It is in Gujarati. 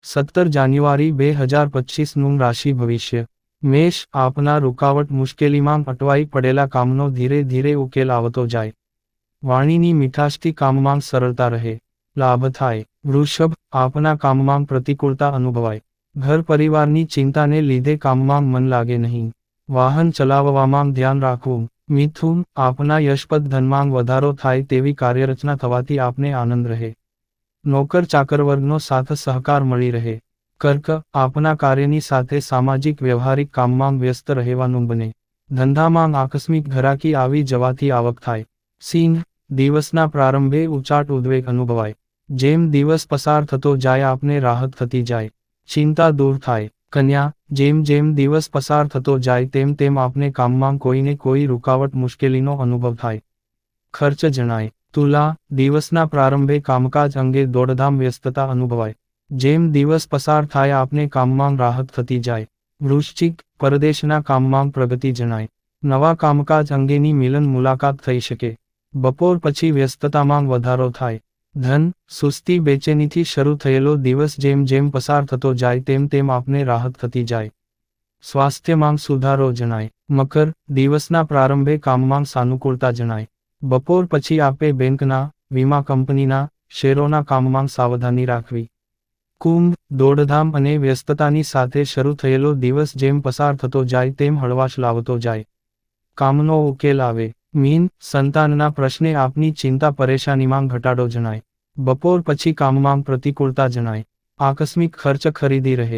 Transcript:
17 જાન્યુઆરી 2025નું રાશિ ભવિષ્ય. મેષ, આપના રૂકાવટ મુશ્કેલીમાં અટવાઈ પડેલા કામનો ધીરે ધીરે ઉકેલ આવતો જાય. વાણીની મીઠાશથી કામમાં સરળતા રહે. લાભ થાય. વૃષભ, આપના કામમાં પ્રતિકૂળતા અનુભવાય. ઘર પરિવારની ચિંતાને લીધે કામમાં મન લાગે નહીં. વાહન ચલાવવામાં ધ્યાન રાખવું. મિથુન, આપના યશપદ ધનમાં વધારો થાય તેવી કાર્યરચના થવાથી આપને આનંદ રહે. નોકર ચાકર વર્ગનો સાથ સહકાર મળી રહે. કર્ક, આપના કાર્યની સાથે સામાજિક વ્યવહારિક કામમાં વ્યસ્ત રહેવાનું બને. ધંધામાં આકસ્મિક ઘરાકી આવી જવાથી આવક થાય. સિંહ, દિવસના પ્રારંભે ઉચાટ ઉદ્વેગ અનુભવાય. જેમ દિવસ પસાર થતો જાય આપને રાહત થતી જાય. ચિંતા દૂર થાય. કન્યા, જેમ જેમ દિવસ પસાર થતો જાય તેમ તેમ આપને કામમાં કોઈને કોઈ રૂકાવટ મુશ્કેલીનો અનુભવ થાય. ખર્ચ જણાય. તુલા, દિવસના પ્રારંભે કામકાજ અંગે દોડધામ વ્યસ્તતા અનુભવાય. જેમ દિવસ પસાર થાય આપને કામમાં રાહત થતી જાય. વૃશ્ચિક, પરદેશના કામમાં પ્રગતિ જણાય. નવા કામકાજ અંગેની મિલન મુલાકાત થઈ શકે. બપોર પછી વ્યસ્તતામાં વધારો થાય. ધન, સુસ્તી બેચેનીથી શરૂ થયેલો દિવસ જેમ જેમ પસાર થતો જાય તેમ તેમ આપને રાહત થતી જાય. સ્વાસ્થ્યમાં સુધારો જણાય. મકર, દિવસના પ્રારંભે કામમાં સાનુકૂળતા જણાય. બપોર પછી આપે બેંકના, વીમા કંપનીના, શેરોના કામમાં સાવધાની રાખવી. કુંભ, દોડધામ અને વ્યસ્તતાની સાથે શરૂ થયેલો દિવસ જેમ પસાર થતો જાય તેમ હળવાશ લાવતો જાય. કામનો ઉકેલ આવે. મીન, સંતાનના પ્રશ્ને આપની ચિંતા પરેશાનીમાં ઘટાડો જણાય. બપોર પછી કામમાં પ્રતિકૂળતા જણાય. આકસ્મિક ખર્ચ ખરીદી રહે.